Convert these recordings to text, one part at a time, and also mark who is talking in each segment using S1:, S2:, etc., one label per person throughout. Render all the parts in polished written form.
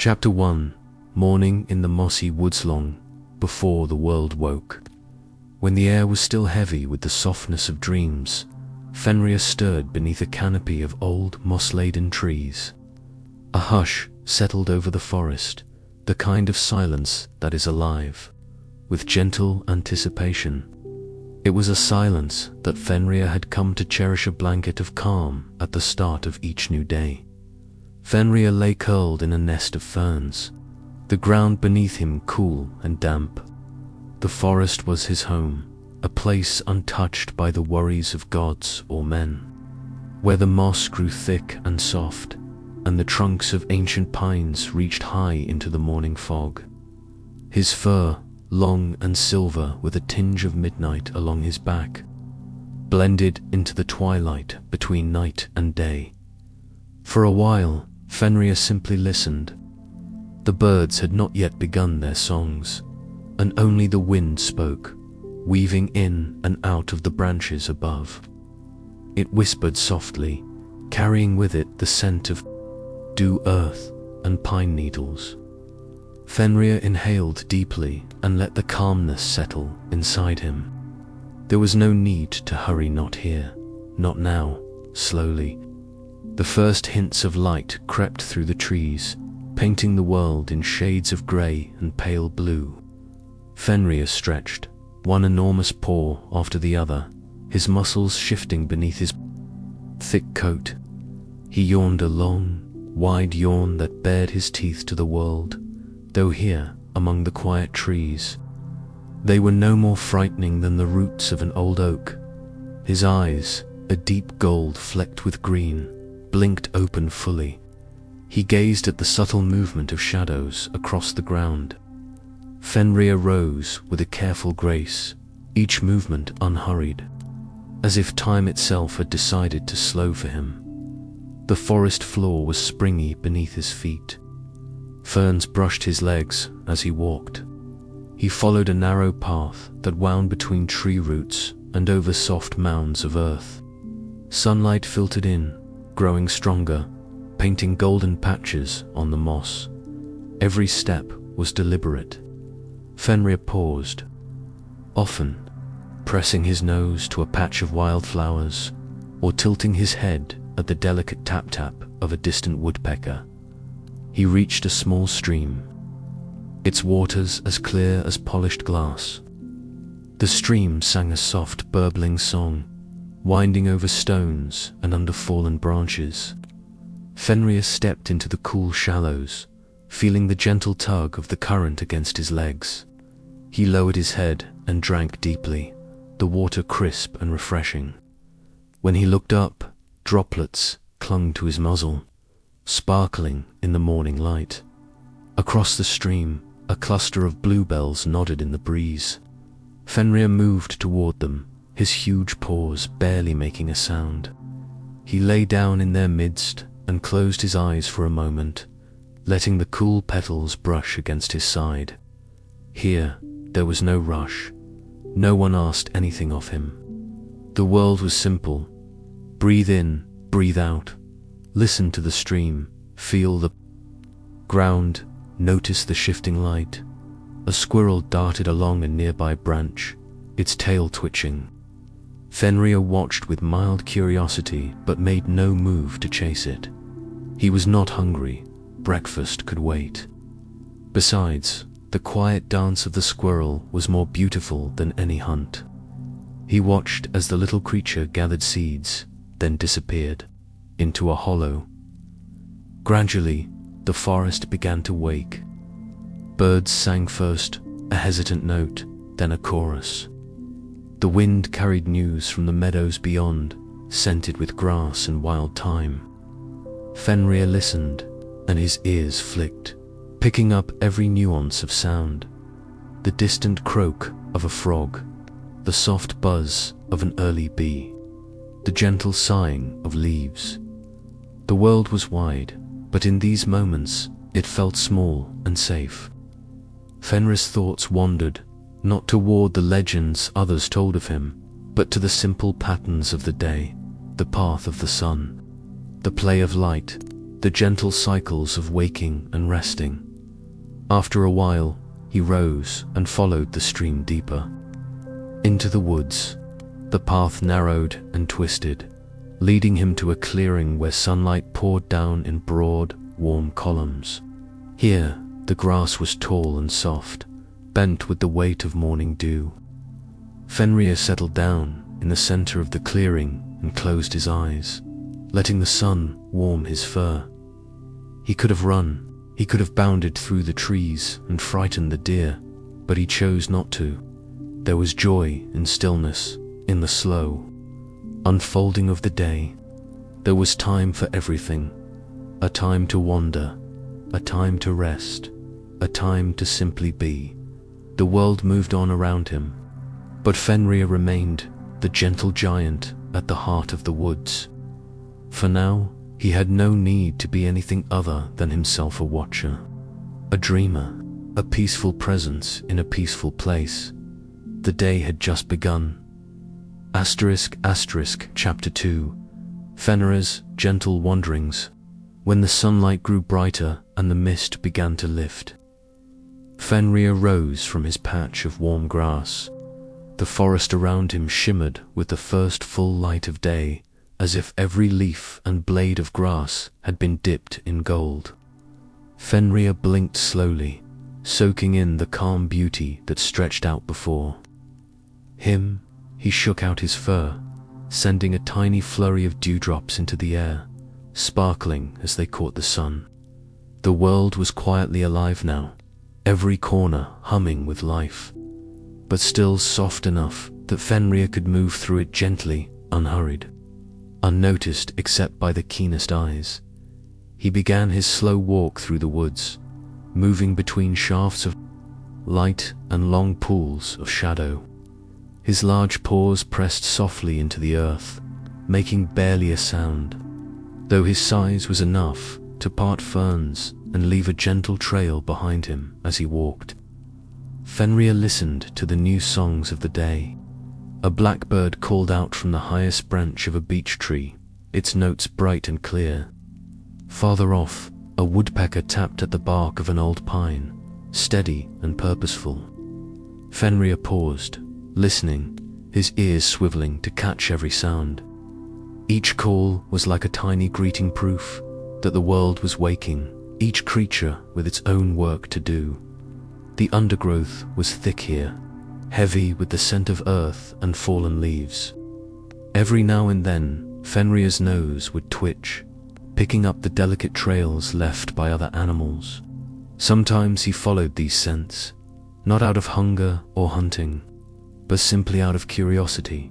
S1: Chapter 1. Morning in the mossy woods long before the world woke. When the air was still heavy with the softness of dreams, Fenrir stirred beneath a canopy of old moss-laden trees. A hush settled over the forest, the kind of silence that is alive, with gentle anticipation. It was a silence that Fenrir had come to cherish, a blanket of calm at the start of each new day. Fenrir lay curled in a nest of ferns, the ground beneath him cool and damp. The forest was his home, a place untouched by the worries of gods or men, where the moss grew thick and soft, and the trunks of ancient pines reached high into the morning fog. His fur, long and silver with a tinge of midnight along his back, blended into the twilight between night and day. For a while, Fenrir simply listened. The birds had not yet begun their songs, and only the wind spoke, weaving in and out of the branches above. It whispered softly, carrying with it the scent of dew, earth, and pine needles. Fenrir inhaled deeply and let the calmness settle inside him. There was no need to hurry, not here, not now. Slowly, the first hints of light crept through the trees, painting the world in shades of grey and pale blue. Fenrir stretched, one enormous paw after the other, his muscles shifting beneath his thick coat. He yawned a long, wide yawn that bared his teeth to the world, though here, among the quiet trees, they were no more frightening than the roots of an old oak. His eyes, a deep gold flecked with green, blinked open fully. He gazed at the subtle movement of shadows across the ground. Fenrir rose with a careful grace, each movement unhurried, as if time itself had decided to slow for him. The forest floor was springy beneath his feet. Ferns brushed his legs as he walked. He followed a narrow path that wound between tree roots and over soft mounds of earth. Sunlight filtered in, growing stronger, painting golden patches on the moss. Every step was deliberate. Fenrir paused, often pressing his nose to a patch of wildflowers, or tilting his head at the delicate tap-tap of a distant woodpecker. He reached a small stream, its waters as clear as polished glass. The stream sang a soft, burbling song, winding over stones and under fallen branches. Fenrir stepped into the cool shallows, feeling the gentle tug of the current against his legs. He lowered his head and drank deeply, the water crisp and refreshing. When he looked up, droplets clung to his muzzle, sparkling in the morning light. Across the stream, a cluster of bluebells nodded in the breeze. Fenrir moved toward them, his huge paws barely making a sound. He lay down in their midst and closed his eyes for a moment, letting the cool petals brush against his side. Here, there was no rush. No one asked anything of him. The world was simple. Breathe in, breathe out. Listen to the stream, feel the ground, notice the shifting light. A squirrel darted along a nearby branch, its tail twitching. Fenrir watched with mild curiosity but made no move to chase it. He was not hungry. Breakfast could wait. Besides, the quiet dance of the squirrel was more beautiful than any hunt. He watched as the little creature gathered seeds, then disappeared into a hollow. Gradually, the forest began to wake. Birds sang first, a hesitant note, then a chorus. The wind carried news from the meadows beyond, scented with grass and wild thyme. Fenrir listened, and his ears flicked, picking up every nuance of sound. The distant croak of a frog, the soft buzz of an early bee, the gentle sighing of leaves. The world was wide, but in these moments it felt small and safe. Fenrir's thoughts wandered, not toward the legends others told of him, but to the simple patterns of the day, the path of the sun, the play of light, the gentle cycles of waking and resting. After a while, he rose and followed the stream deeper. Into the woods, the path narrowed and twisted, leading him to a clearing where sunlight poured down in broad, warm columns. Here, the grass was tall and soft, bent with the weight of morning dew. Fenrir settled down in the center of the clearing and closed his eyes, letting the sun warm his fur. He could have run, he could have bounded through the trees and frightened the deer, but he chose not to. There was joy in stillness, in the slow unfolding of the day. There was time for everything, a time to wander, a time to rest, a time to simply be. The world moved on around him, but Fenrir remained the gentle giant at the heart of the woods. For now, he had no need to be anything other than himself, a watcher, a dreamer, a peaceful presence in a peaceful place. The day had just begun. Chapter 2. Fenrir's gentle wanderings. When the sunlight grew brighter and the mist began to lift, Fenrir rose from his patch of warm grass. The forest around him shimmered with the first full light of day, as if every leaf and blade of grass had been dipped in gold. Fenrir blinked slowly, soaking in the calm beauty that stretched out before him. He shook out his fur, sending a tiny flurry of dewdrops into the air, sparkling as they caught the sun. The world was quietly alive now, every corner humming with life, but still soft enough that Fenrir could move through it gently, unhurried, unnoticed except by the keenest eyes. He began his slow walk through the woods, moving between shafts of light and long pools of shadow. His large paws pressed softly into the earth, making barely a sound, though his size was enough to part ferns and leave a gentle trail behind him as he walked. Fenrir listened to the new songs of the day. A blackbird called out from the highest branch of a beech tree, its notes bright and clear. Farther off, a woodpecker tapped at the bark of an old pine, steady and purposeful. Fenrir paused, listening, his ears swiveling to catch every sound. Each call was like a tiny greeting, proof that the world was waking, each creature with its own work to do. The undergrowth was thick here, heavy with the scent of earth and fallen leaves. Every now and then, Fenrir's nose would twitch, picking up the delicate trails left by other animals. Sometimes he followed these scents, not out of hunger or hunting, but simply out of curiosity.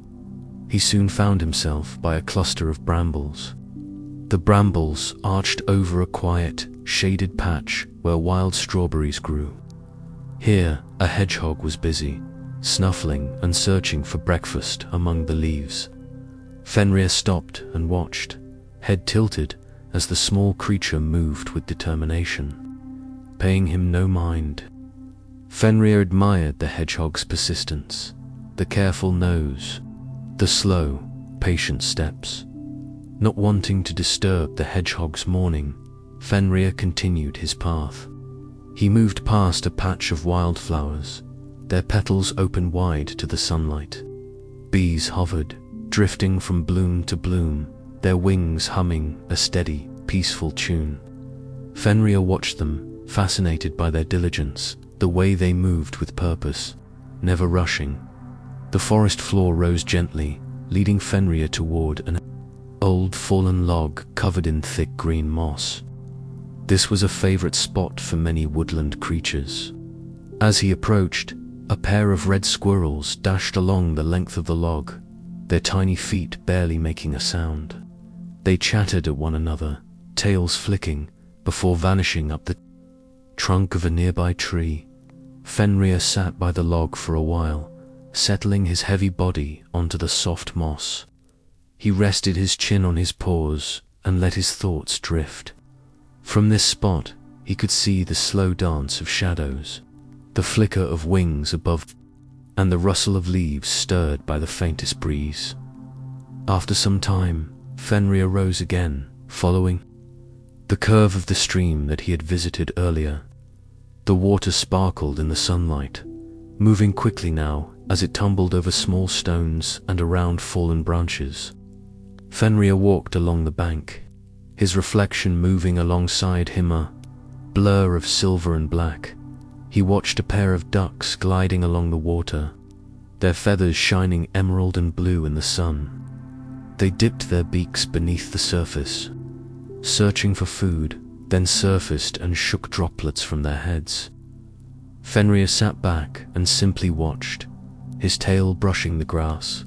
S1: He soon found himself by a cluster of brambles. The brambles arched over a quiet, shaded patch where wild strawberries grew. Here, a hedgehog was busy, snuffling and searching for breakfast among the leaves. Fenrir stopped and watched, head tilted as the small creature moved with determination, paying him no mind. Fenrir admired the hedgehog's persistence, the careful nose, the slow, patient steps. Not wanting to disturb the hedgehog's morning, Fenrir continued his path. He moved past a patch of wildflowers, their petals open wide to the sunlight. Bees hovered, drifting from bloom to bloom, their wings humming a steady, peaceful tune. Fenrir watched them, fascinated by their diligence, the way they moved with purpose, never rushing. The forest floor rose gently, leading Fenrir toward an old fallen log covered in thick green moss. This was a favorite spot for many woodland creatures. As he approached, a pair of red squirrels dashed along the length of the log, their tiny feet barely making a sound. They chattered at one another, tails flicking, before vanishing up the trunk of a nearby tree. Fenrir sat by the log for a while, settling his heavy body onto the soft moss. He rested his chin on his paws and let his thoughts drift. From this spot, he could see the slow dance of shadows, the flicker of wings above, and the rustle of leaves stirred by the faintest breeze. After some time, Fenrir rose again, following the curve of the stream that he had visited earlier. The water sparkled in the sunlight, moving quickly now as it tumbled over small stones and around fallen branches. Fenrir walked along the bank, his reflection moving alongside him, a blur of silver and black. He watched a pair of ducks gliding along the water, their feathers shining emerald and blue in the sun. They dipped their beaks beneath the surface, searching for food, then surfaced and shook droplets from their heads. Fenrir sat back and simply watched, his tail brushing the grass.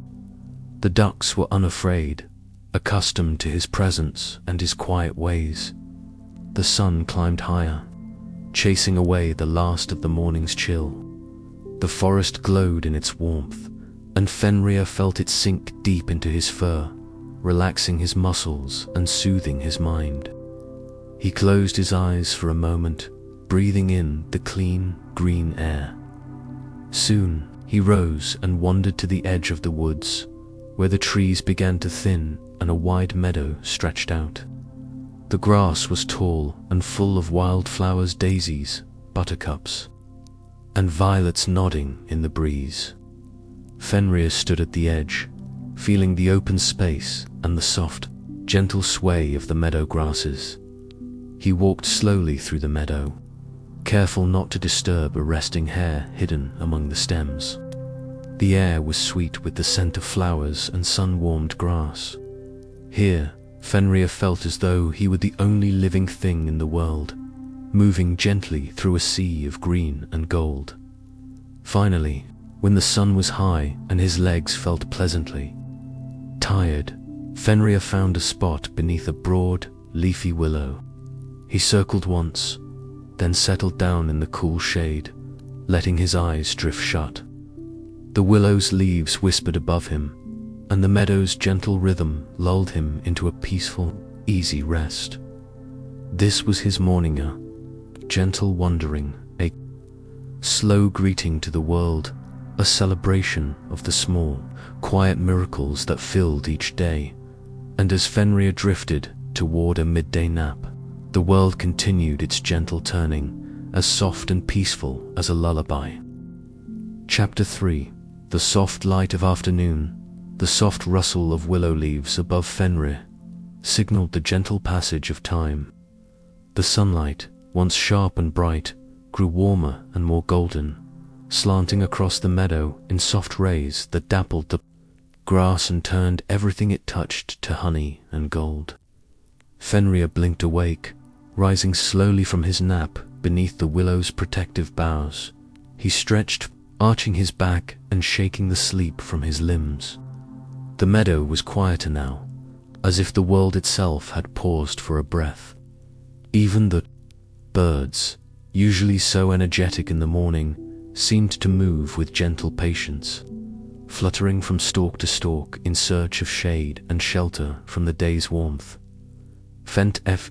S1: The ducks were unafraid, accustomed to his presence and his quiet ways. The sun climbed higher, chasing away the last of the morning's chill. The forest glowed in its warmth, and Fenrir felt it sink deep into his fur, relaxing his muscles and soothing his mind. He closed his eyes for a moment, breathing in the clean, green air. Soon, he rose and wandered to the edge of the woods, where the trees began to thin and a wide meadow stretched out. The grass was tall and full of wildflowers, daisies, buttercups, and violets nodding in the breeze. Fenrir stood at the edge, feeling the open space and the soft, gentle sway of the meadow grasses. He walked slowly through the meadow, careful not to disturb a resting hare hidden among the stems. The air was sweet with the scent of flowers and sun-warmed grass. Here, Fenrir felt as though he were the only living thing in the world, moving gently through a sea of green and gold. Finally, when the sun was high and his legs felt pleasantly tired, Fenrir found a spot beneath a broad, leafy willow. He circled once, then settled down in the cool shade, letting his eyes drift shut. The willow's leaves whispered above him, and the meadow's gentle rhythm lulled him into a peaceful, easy rest. This was his morning, a gentle wandering, a slow greeting to the world, a celebration of the small, quiet miracles that filled each day. And as Fenrir drifted toward a midday nap, the world continued its gentle turning, as soft and peaceful as a lullaby. Chapter 3. The soft light of afternoon, the soft rustle of willow leaves above Fenrir, signaled the gentle passage of time. The sunlight, once sharp and bright, grew warmer and more golden, slanting across the meadow in soft rays that dappled the grass and turned everything it touched to honey and gold. Fenrir blinked awake, rising slowly from his nap beneath the willow's protective boughs. He stretched, arching his back and shaking the sleep from his limbs. The meadow was quieter now, as if the world itself had paused for a breath. Even the birds, usually so energetic in the morning, seemed to move with gentle patience, fluttering from stalk to stalk in search of shade and shelter from the day's warmth. Fenrir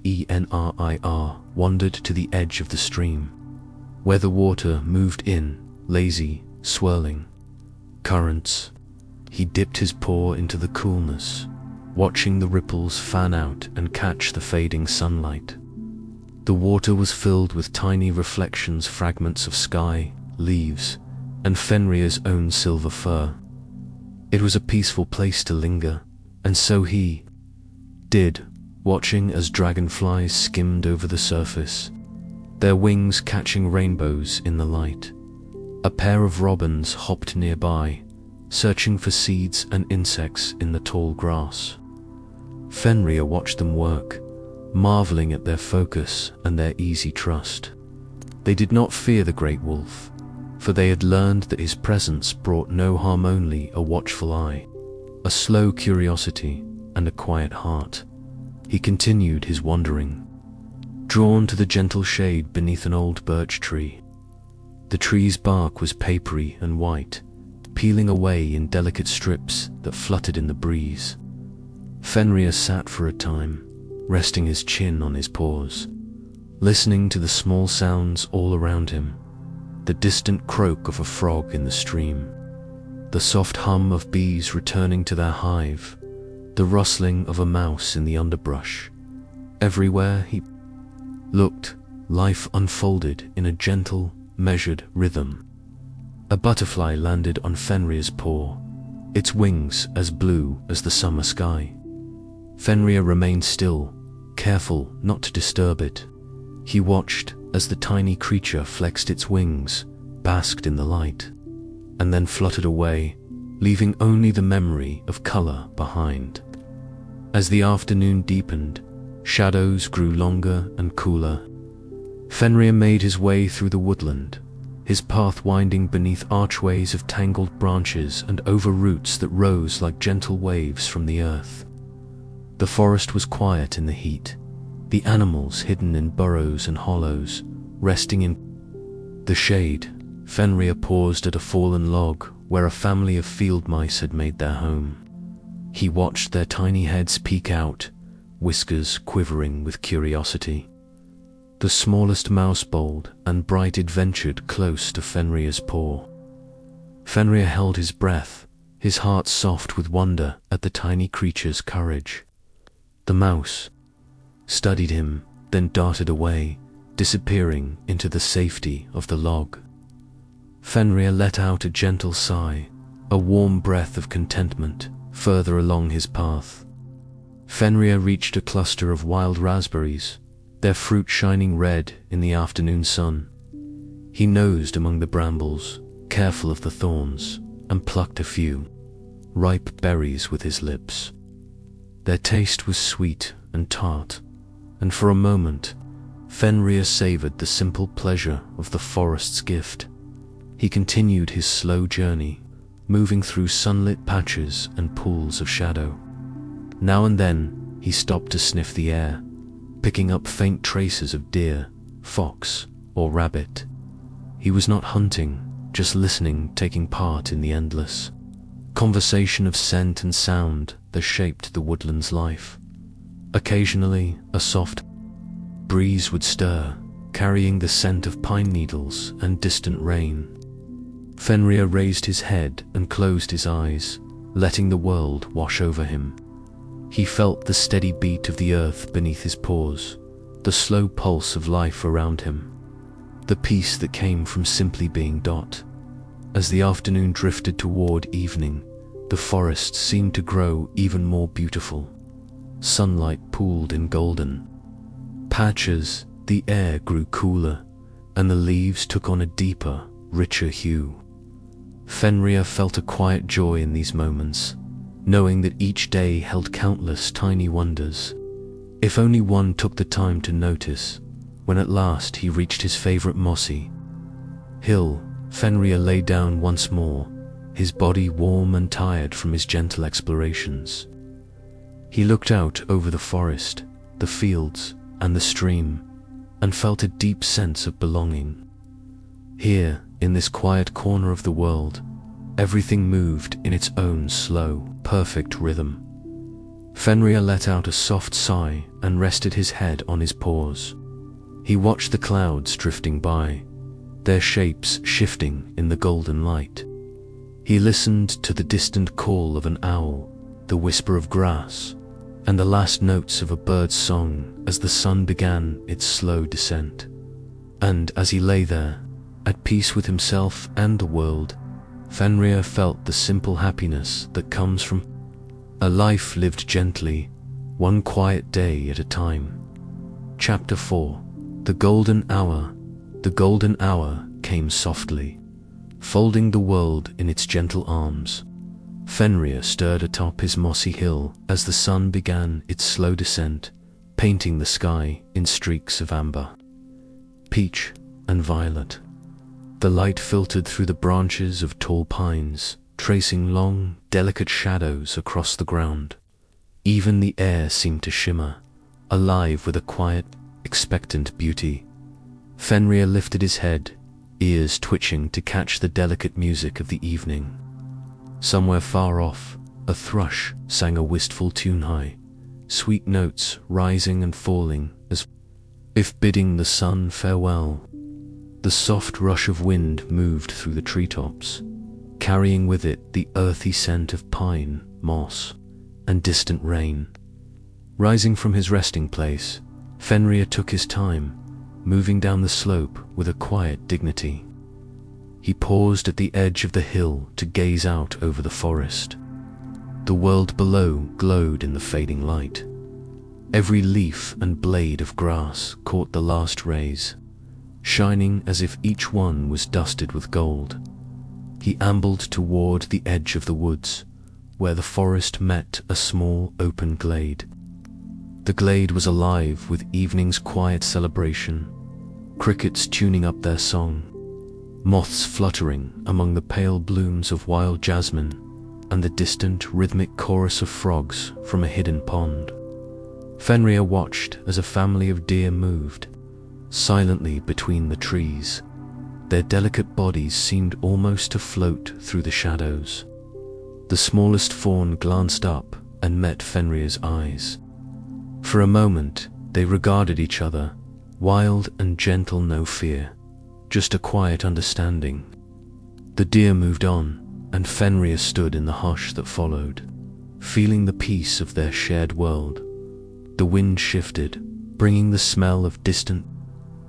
S1: wandered to the edge of the stream, where the water moved in lazy, swirling currents. He dipped his paw into the coolness, watching the ripples fan out and catch the fading sunlight. The water was filled with tiny reflections, fragments of sky, leaves, and Fenrir's own silver fur. It was a peaceful place to linger, and so he did, watching as dragonflies skimmed over the surface, their wings catching rainbows in the light. A pair of robins hopped nearby, searching for seeds and insects in the tall grass. Fenrir watched them work, marveling at their focus and their easy trust. They did not fear the great wolf, for they had learned that his presence brought no harm, only a watchful eye, a slow curiosity, and a quiet heart. He continued his wandering, drawn to the gentle shade beneath an old birch tree. The tree's bark was papery and white, peeling away in delicate strips that fluttered in the breeze. Fenrir sat for a time, resting his chin on his paws, listening to the small sounds all around him, the distant croak of a frog in the stream, the soft hum of bees returning to their hive, the rustling of a mouse in the underbrush. Everywhere he looked, life unfolded in a gentle, measured rhythm. A butterfly landed on Fenrir's paw, its wings as blue as the summer sky. Fenrir remained still, careful not to disturb it. He watched as the tiny creature flexed its wings, basked in the light, and then fluttered away, leaving only the memory of color behind. As the afternoon deepened, shadows grew longer and cooler. Fenrir made his way through the woodland, his path winding beneath archways of tangled branches and over roots that rose like gentle waves from the earth. The forest was quiet in the heat, the animals hidden in burrows and hollows, resting in the shade. Fenrir paused at a fallen log where a family of field mice had made their home. He watched their tiny heads peek out, whiskers quivering with curiosity. The smallest mouse bold and bright ventured close to Fenrir's paw. Fenrir held his breath, his heart soft with wonder at the tiny creature's courage. The mouse studied him, then darted away, disappearing into the safety of the log. Fenrir let out a gentle sigh, a warm breath of contentment further along his path. Fenrir reached a cluster of wild raspberries, their fruit shining red in the afternoon sun. He nosed among the brambles, careful of the thorns, and plucked a few ripe berries with his lips. Their taste was sweet and tart, and for a moment, Fenrir savored the simple pleasure of the forest's gift. He continued his slow journey, moving through sunlit patches and pools of shadow. Now and then, he stopped to sniff the air, picking up faint traces of deer, fox, or rabbit. He was not hunting, just listening, taking part in the endless conversation of scent and sound that shaped the woodland's life. Occasionally, a soft breeze would stir, carrying the scent of pine needles and distant rain. Fenrir raised his head and closed his eyes, letting the world wash over him. He felt the steady beat of the earth beneath his paws, the slow pulse of life around him, the peace that came from simply being . As the afternoon drifted toward evening, the forest seemed to grow even more beautiful. Sunlight pooled in golden patches, the air grew cooler, and the leaves took on a deeper, richer hue. Fenrir felt a quiet joy in these moments, knowing that each day held countless tiny wonders, if only one took the time to notice. When at last he reached his favorite mossy hill, Fenrir lay down once more, his body warm and tired from his gentle explorations. He looked out over the forest, the fields, and the stream, and felt a deep sense of belonging. Here, in this quiet corner of the world, everything moved in its own slow, perfect rhythm. Fenrir let out a soft sigh and rested his head on his paws. He watched the clouds drifting by, their shapes shifting in the golden light. He listened to the distant call of an owl, the whisper of grass, and the last notes of a bird's song as the sun began its slow descent. And as he lay there, at peace with himself and the world, Fenrir felt the simple happiness that comes from a life lived gently, one quiet day at a time. Chapter 4. The Golden Hour. The golden hour came softly, folding the world in its gentle arms. Fenrir stirred atop his mossy hill as the sun began its slow descent, painting the sky in streaks of amber, peach, and violet. The light filtered through the branches of tall pines, tracing long, delicate shadows across the ground. Even the air seemed to shimmer, alive with a quiet, expectant beauty. Fenrir lifted his head, ears twitching to catch the delicate music of the evening. Somewhere far off, a thrush sang a wistful tune high, sweet notes rising and falling as if bidding the sun farewell. The soft rush of wind moved through the treetops, carrying with it the earthy scent of pine, moss, and distant rain. Rising from his resting place, Fenrir took his time, moving down the slope with a quiet dignity. He paused at the edge of the hill to gaze out over the forest. The world below glowed in the fading light. Every leaf and blade of grass caught the last rays, shining as if each one was dusted with gold. He ambled toward the edge of the woods, where the forest met a small open glade. The glade was alive with evening's quiet celebration, crickets tuning up their song, moths fluttering among the pale blooms of wild jasmine, and the distant rhythmic chorus of frogs from a hidden pond. Fenrir watched as a family of deer moved silently between the trees. Their delicate bodies seemed almost to float through the shadows. The smallest fawn glanced up and met Fenrir's eyes. For a moment, they regarded each other, wild and gentle, no fear, just a quiet understanding. The deer moved on, and Fenrir stood in the hush that followed, feeling the peace of their shared world. The wind shifted, bringing the smell of distant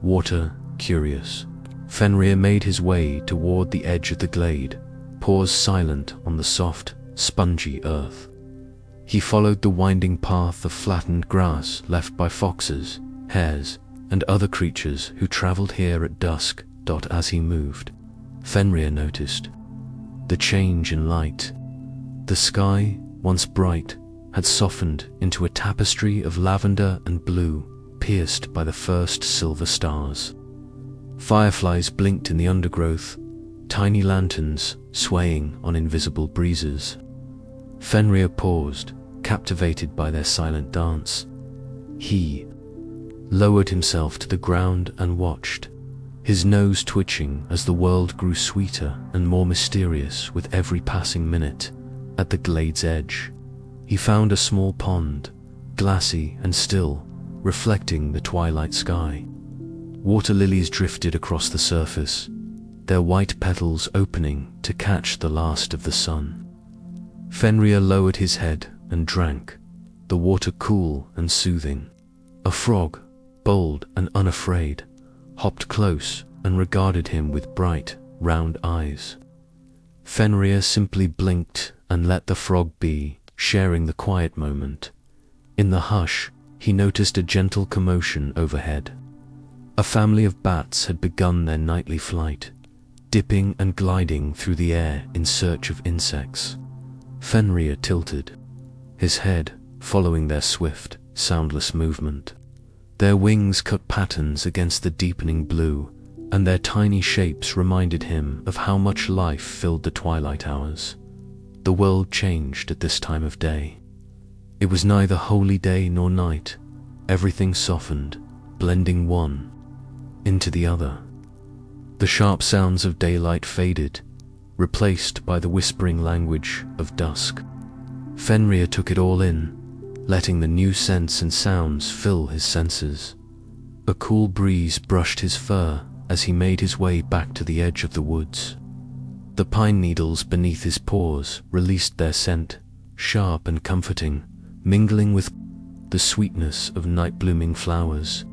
S1: water. Curious, Fenrir made his way toward the edge of the glade, paused silent on the soft, spongy earth. He followed the winding path of flattened grass left by foxes, hares, and other creatures who traveled here at dusk. As he moved, Fenrir noticed the change in light. The sky, once bright, had softened into a tapestry of lavender and blue, pierced by the first silver stars. Fireflies blinked in the undergrowth, tiny lanterns swaying on invisible breezes. Fenrir paused, captivated by their silent dance. He lowered himself to the ground and watched, his nose twitching as the world grew sweeter and more mysterious with every passing minute. At the glade's edge, he found a small pond, glassy and still, reflecting the twilight sky. Water lilies drifted across the surface, their white petals opening to catch the last of the sun. Fenrir lowered his head and drank, the water cool and soothing. A frog, bold and unafraid, hopped close and regarded him with bright, round eyes. Fenrir simply blinked and let the frog be, sharing the quiet moment. In the hush, he noticed a gentle commotion overhead. A family of bats had begun their nightly flight, dipping and gliding through the air in search of insects. Fenrir tilted, his head following their swift, soundless movement. Their wings cut patterns against the deepening blue, and their tiny shapes reminded him of how much life filled the twilight hours. The world changed at this time of day. It was neither holy day nor night. Everything softened, blending one into the other. The sharp sounds of daylight faded, replaced by the whispering language of dusk. Fenrir took it all in, letting the new scents and sounds fill his senses. A cool breeze brushed his fur as he made his way back to the edge of the woods. The pine needles beneath his paws released their scent, sharp and comforting, mingling with the sweetness of night-blooming flowers.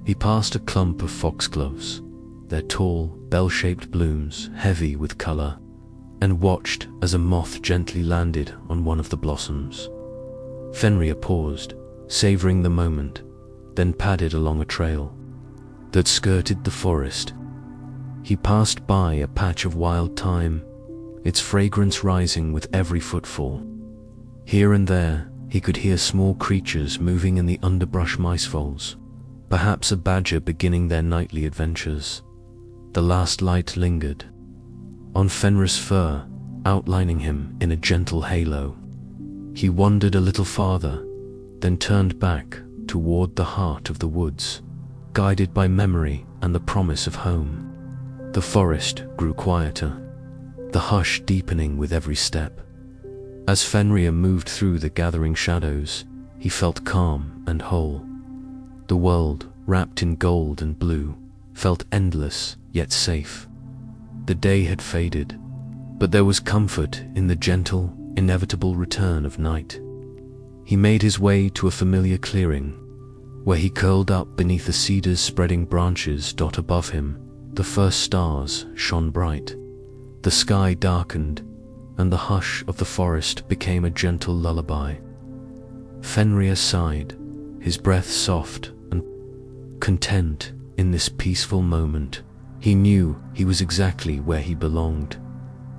S1: He passed a clump of foxgloves, their tall, bell-shaped blooms heavy with color, and watched as a moth gently landed on one of the blossoms. Fenrir paused, savoring the moment, then padded along a trail that skirted the forest. He passed by a patch of wild thyme, its fragrance rising with every footfall. Here and there, he could hear small creatures moving in the underbrush micefolds, perhaps a badger beginning their nightly adventures. The last light lingered on Fenrir's fur, outlining him in a gentle halo. He wandered a little farther, then turned back toward the heart of the woods, guided by memory and the promise of home. The forest grew quieter, the hush deepening with every step. As Fenrir moved through the gathering shadows, he felt calm and whole. The world, wrapped in gold and blue, felt endless yet safe. The day had faded, but there was comfort in the gentle, inevitable return of night. He made his way to a familiar clearing, Where he curled up beneath the cedar's spreading branches above him, the first stars shone bright. The sky darkened, and the hush of the forest became a gentle lullaby. Fenrir sighed, his breath soft and content in this peaceful moment. He knew he was exactly where he belonged.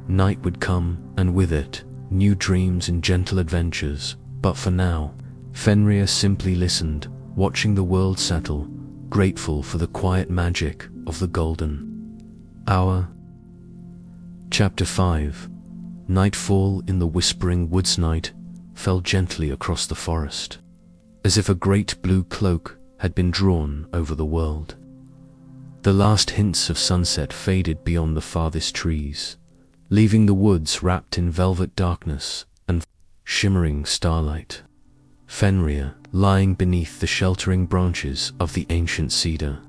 S1: Night would come, and with it, new dreams and gentle adventures, but for now, Fenrir simply listened, watching the world settle, grateful for the quiet magic of the golden hour. Chapter 5. Nightfall in the whispering woods. Night fell gently across the forest, as if a great blue cloak had been drawn over the world. The last hints of sunset faded beyond the farthest trees, leaving the woods wrapped in velvet darkness and shimmering starlight. Fenrir, lying beneath the sheltering branches of the ancient cedar,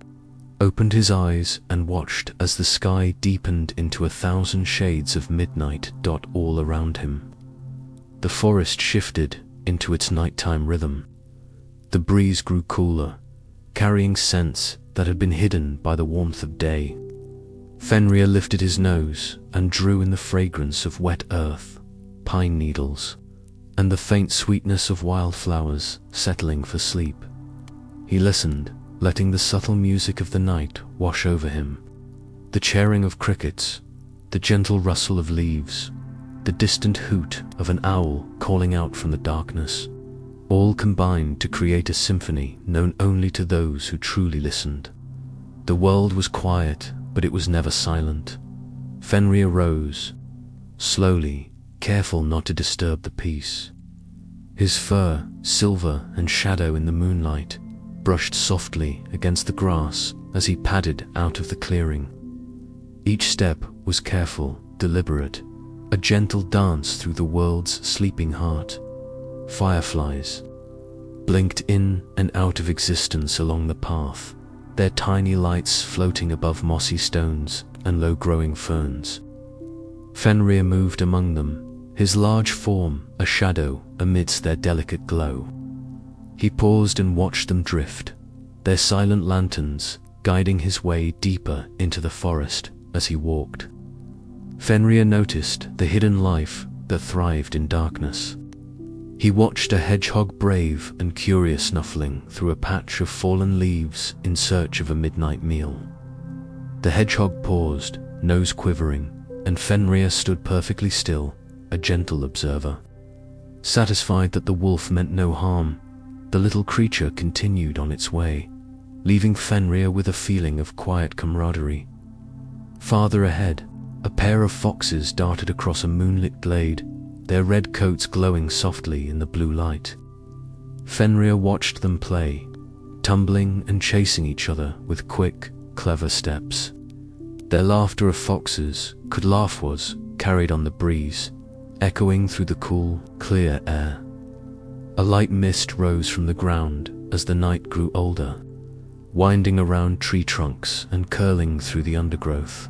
S1: opened his eyes and watched as the sky deepened into 1,000 shades of midnight. All around him, the forest shifted into its nighttime rhythm. The breeze grew cooler, carrying scents that had been hidden by the warmth of day. Fenrir lifted his nose and drew in the fragrance of wet earth, pine needles, and the faint sweetness of wildflowers settling for sleep. He listened, letting the subtle music of the night wash over him. The chirring of crickets, the gentle rustle of leaves, the distant hoot of an owl calling out from the darkness, all combined to create a symphony known only to those who truly listened. The world was quiet, but it was never silent. Fenrir rose, slowly, careful not to disturb the peace. His fur, silver and shadow in the moonlight, brushed softly against the grass as he padded out of the clearing. Each step was careful, deliberate, a gentle dance through the world's sleeping heart. Fireflies blinked in and out of existence along the path, their tiny lights floating above mossy stones and low-growing ferns. Fenrir moved among them, his large form a shadow amidst their delicate glow. He paused and watched them drift, their silent lanterns guiding his way deeper into the forest as he walked. Fenrir noticed the hidden life that thrived in darkness. He watched a hedgehog brave and curious snuffling through a patch of fallen leaves in search of a midnight meal. The hedgehog paused, nose quivering, and Fenrir stood perfectly still, a gentle observer. Satisfied that the wolf meant no harm, the little creature continued on its way, leaving Fenrir with a feeling of quiet camaraderie. Farther ahead, a pair of foxes darted across a moonlit glade, their red coats glowing softly in the blue light. Fenrir watched them play, tumbling and chasing each other with quick, clever steps. Their laughter of foxes could laugh was carried on the breeze, echoing through the cool, clear air. A light mist rose from the ground as the night grew older, winding around tree trunks and curling through the undergrowth.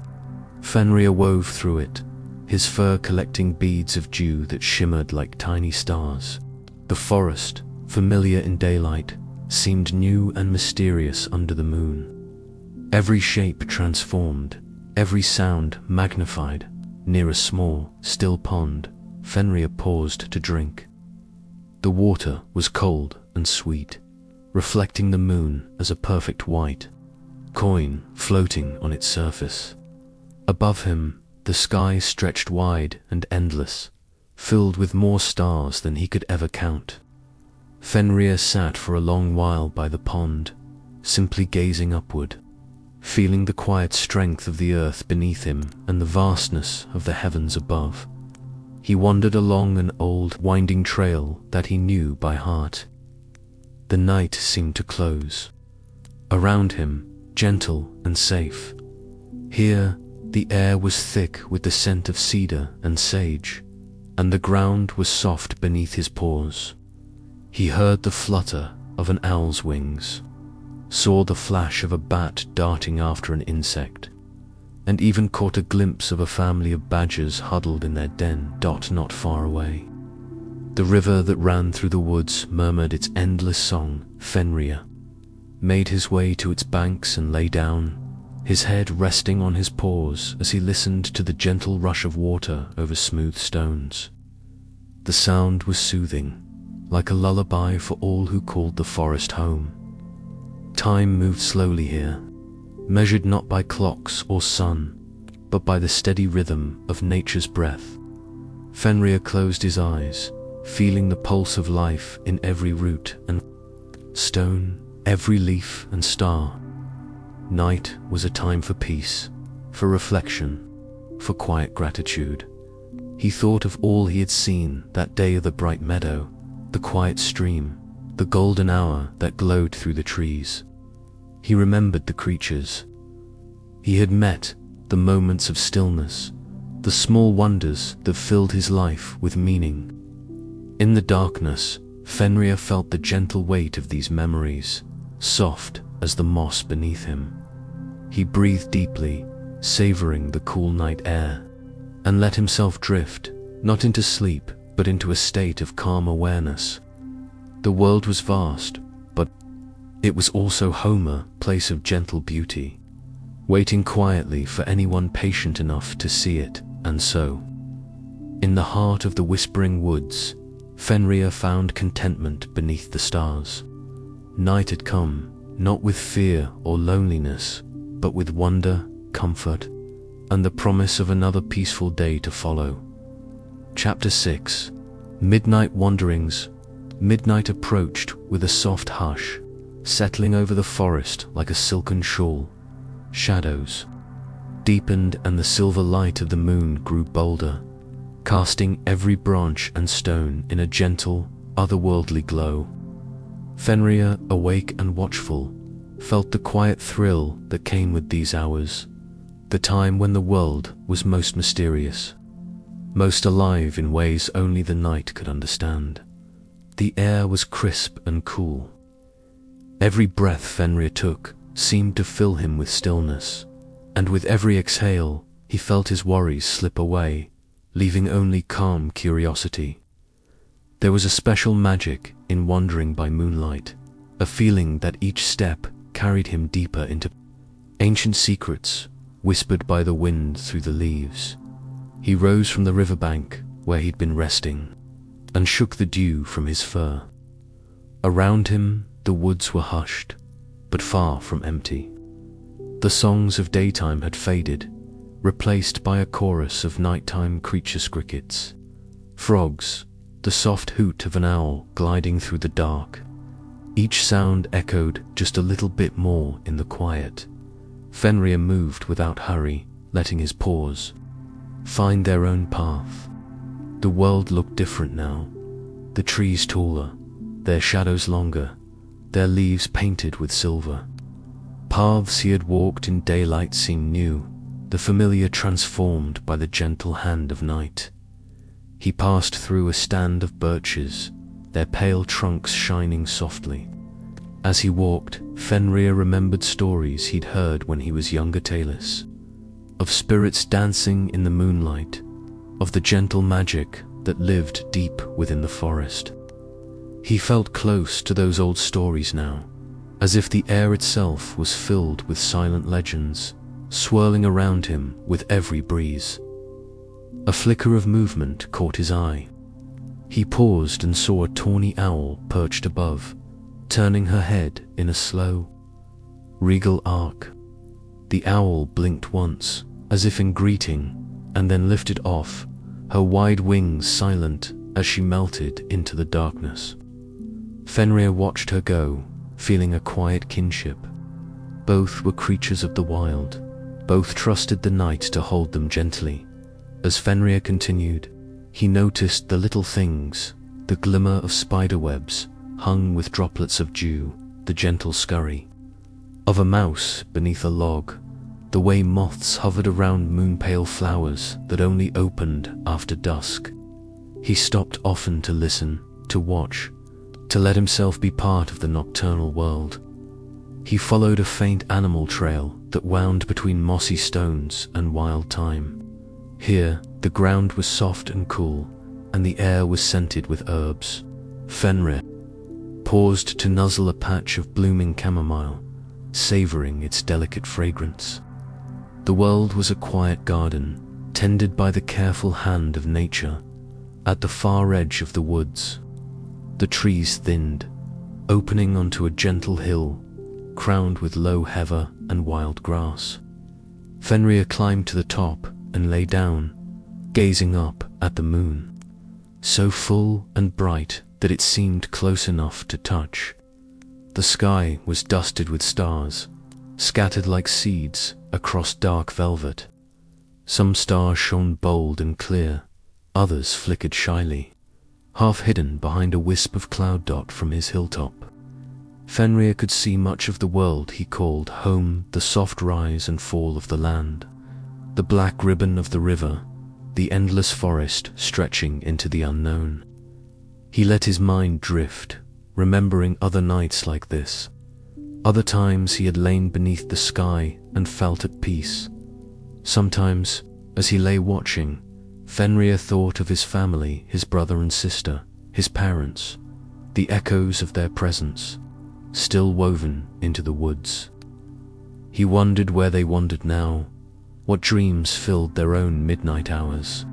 S1: Fenrir wove through it, his fur collecting beads of dew that shimmered like tiny stars. The forest, familiar in daylight, seemed new and mysterious under the moon. Every shape transformed, every sound magnified. Near a small, still pond, Fenrir paused to drink. The water was cold and sweet, reflecting the moon as a perfect white coin floating on its surface. Above him, the sky stretched wide and endless, filled with more stars than he could ever count. Fenrir sat for a long while by the pond, simply gazing upward, feeling the quiet strength of the earth beneath him and the vastness of the heavens above. He wandered along an old, winding trail that he knew by heart. The night seemed to close. Around him, gentle and safe. Here, the air was thick with the scent of cedar and sage, and the ground was soft beneath his paws. He heard the flutter of an owl's wings, saw the flash of a bat darting after an insect, and even caught a glimpse of a family of badgers huddled in their den not far away. The river that ran through the woods murmured its endless song. Fenrir, made his way to its banks and lay down, his head resting on his paws as he listened to the gentle rush of water over smooth stones. The sound was soothing, like a lullaby for all who called the forest home. Time moved slowly here, measured not by clocks or sun, but by the steady rhythm of nature's breath. Fenrir closed his eyes, feeling the pulse of life in every root and stone, every leaf and star. Night was a time for peace, for reflection, for quiet gratitude. He thought of all he had seen that day of the bright meadow, the quiet stream, the golden hour that glowed through the trees. He remembered the creatures he had met, the moments of stillness, the small wonders that filled his life with meaning. In the darkness, Fenrir felt the gentle weight of these memories, soft as the moss beneath him. He breathed deeply, savoring the cool night air, and let himself drift, not into sleep, but into a state of calm awareness. The world was vast, but it was also home, a place of gentle beauty, waiting quietly for anyone patient enough to see it. And so, in the heart of the whispering woods, Fenrir found contentment beneath the stars. Night had come, not with fear or loneliness, but with wonder, comfort, and the promise of another peaceful day to follow. Chapter 6. Midnight Wanderings. Midnight approached with a soft hush, settling over the forest like a silken shawl. Shadows deepened and the silver light of the moon grew bolder, casting every branch and stone in a gentle, otherworldly glow. Fenrir, awake and watchful, felt the quiet thrill that came with these hours, the time when the world was most mysterious, most alive in ways only the night could understand. The air was crisp and cool. Every breath Fenrir took seemed to fill him with stillness, and with every exhale, he felt his worries slip away, leaving only calm curiosity. There was a special magic in wandering by moonlight, a feeling that each step carried him deeper into ancient secrets whispered by the wind through the leaves. He rose from the riverbank where he'd been resting, and shook the dew from his fur. Around him, the woods were hushed, but far from empty. The songs of daytime had faded, replaced by a chorus of nighttime creature crickets, frogs, the soft hoot of an owl gliding through the dark. Each sound echoed just a little bit more in the quiet. Fenrir moved without hurry, letting his paws find their own path. The world looked different now, the trees taller, their shadows longer, their leaves painted with silver. Paths he had walked in daylight seemed new, the familiar transformed by the gentle hand of night. He passed through a stand of birches, their pale trunks shining softly. As he walked, Fenrir remembered stories he'd heard when he was younger, tales of spirits dancing in the moonlight, of the gentle magic that lived deep within the forest. He felt close to those old stories now, as if the air itself was filled with silent legends, swirling around him with every breeze. A flicker of movement caught his eye. He paused and saw a tawny owl perched above, turning her head in a slow, regal arc. The owl blinked once, as if in greeting, and then lifted off, her wide wings silent as she melted into the darkness. Fenrir watched her go, feeling a quiet kinship. Both were creatures of the wild. Both trusted the night to hold them gently. As Fenrir continued, he noticed the little things, the glimmer of spiderwebs hung with droplets of dew, the gentle scurry of a mouse beneath a log, the way moths hovered around moon-pale flowers that only opened after dusk. He stopped often to listen, to watch, to let himself be part of the nocturnal world. He followed a faint animal trail that wound between mossy stones and wild thyme. Here, the ground was soft and cool, and the air was scented with herbs. Fenrir paused to nuzzle a patch of blooming chamomile, savoring its delicate fragrance. The world was a quiet garden, tended by the careful hand of nature. At the far edge of the woods, the trees thinned, opening onto a gentle hill, crowned with low heather and wild grass. Fenrir climbed to the top and lay down, gazing up at the moon, so full and bright that it seemed close enough to touch. The sky was dusted with stars, scattered like seeds across dark velvet. Some stars shone bold and clear, others flickered shyly, half hidden behind a wisp of cloud dot from his hilltop. Fenrir could see much of the world he called home, the soft rise and fall of the land, the black ribbon of the river, the endless forest stretching into the unknown. He let his mind drift, remembering other nights like this. Other times he had lain beneath the sky and felt at peace. Sometimes, as he lay watching, Fenrir thought of his family, his brother and sister, his parents, the echoes of their presence, still woven into the woods. He wondered where they wandered now, what dreams filled their own midnight hours.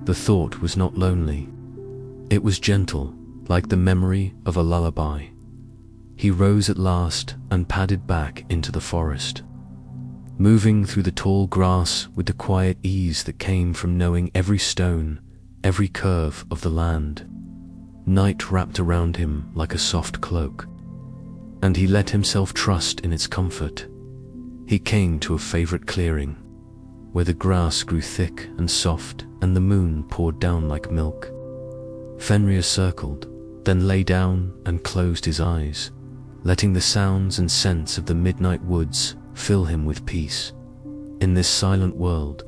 S1: The thought was not lonely. It was gentle, like the memory of a lullaby. He rose at last and padded back into the forest, moving through the tall grass with the quiet ease that came from knowing every stone, every curve of the land. Night wrapped around him like a soft cloak, and he let himself trust in its comfort. He came to a favorite clearing, where the grass grew thick and soft and the moon poured down like milk. Fenrir circled, then lay down and closed his eyes, letting the sounds and scents of the midnight woods fill him with peace. In this silent world,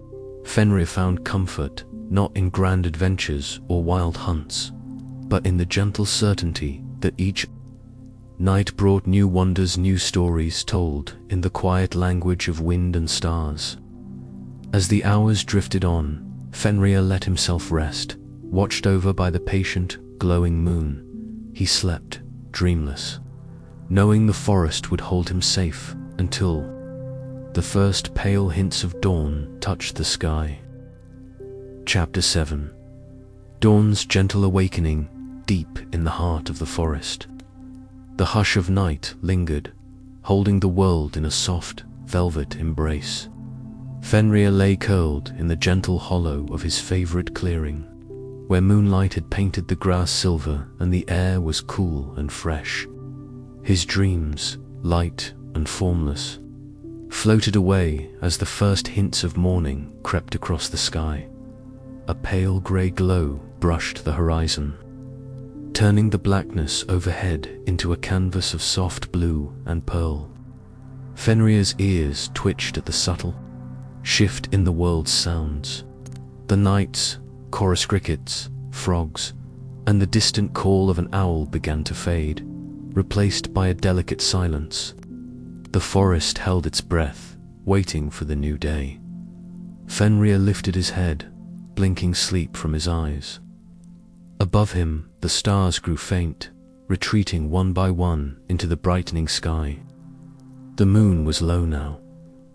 S1: Fenrir found comfort not in grand adventures or wild hunts, but in the gentle certainty that each night brought new wonders, new stories told in the quiet language of wind and stars. As the hours drifted on, Fenrir let himself rest, watched over by the patient, glowing moon. He slept, dreamless, knowing the forest would hold him safe until the first pale hints of dawn touched the sky. Chapter 7. Dawn's gentle awakening deep in the heart of the forest. The hush of night lingered, holding the world in a soft, velvet embrace. Fenrir lay curled in the gentle hollow of his favorite clearing, where moonlight had painted the grass silver and the air was cool and fresh. His dreams, light and formless, floated away as the first hints of morning crept across the sky. A pale grey glow brushed the horizon, turning the blackness overhead into a canvas of soft blue and pearl. Fenrir's ears twitched at the subtle shift in the world's sounds. The night's chorus crickets, frogs, and the distant call of an owl began to fade, replaced by a delicate silence. The forest held its breath, waiting for the new day. Fenrir lifted his head, blinking sleep from his eyes. Above him, the stars grew faint, retreating one by one into the brightening sky. The moon was low now,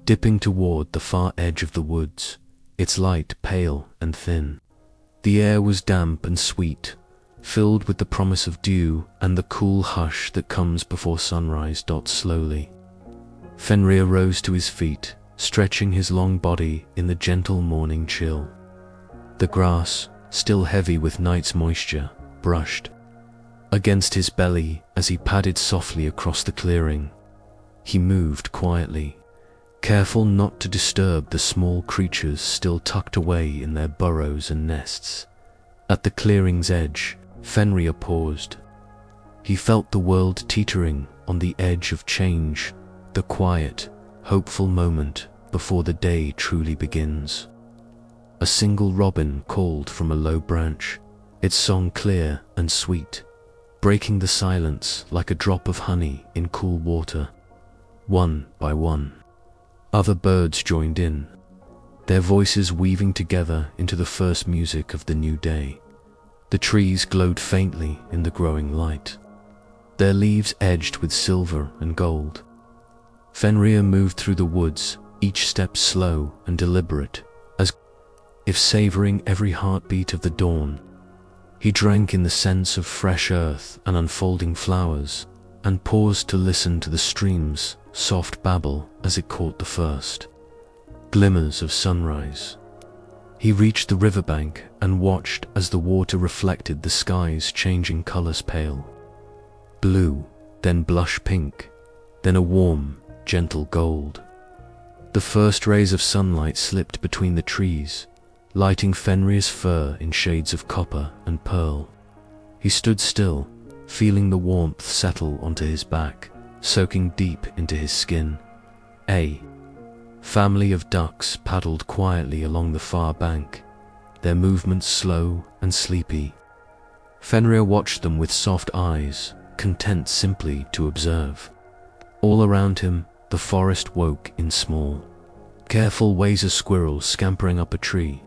S1: dipping toward the far edge of the woods, its light pale and thin. The air was damp and sweet, filled with the promise of dew and the cool hush that comes before sunrise. Slowly, Fenrir rose to his feet, stretching his long body in the gentle morning chill. The grass, still heavy with night's moisture, brushed against his belly as he padded softly across the clearing. He moved quietly, careful not to disturb the small creatures still tucked away in their burrows and nests. At the clearing's edge, Fenrir paused. He felt the world teetering on the edge of change, the quiet, hopeful moment before the day truly begins. A single robin called from a low branch, its song clear and sweet, breaking the silence like a drop of honey in cool water. One by one, other birds joined in, their voices weaving together into the first music of the new day. The trees glowed faintly in the growing light, their leaves edged with silver and gold. Fenrir moved through the woods, each step slow and deliberate, as if savoring every heartbeat of the dawn. He drank in the sense of fresh earth and unfolding flowers, and paused to listen to the stream's soft babble as it caught the first glimmers of sunrise. He reached the riverbank and watched as the water reflected the sky's changing colors: pale blue, then blush pink, then a warm, gentle gold. The first rays of sunlight slipped between the trees, lighting Fenrir's fur in shades of copper and pearl. He stood still, feeling the warmth settle onto his back, soaking deep into his skin. A family of ducks paddled quietly along the far bank, their movements slow and sleepy. Fenrir watched them with soft eyes, content simply to observe. All around him, the forest woke in small, careful ways: a squirrel scampering up a tree,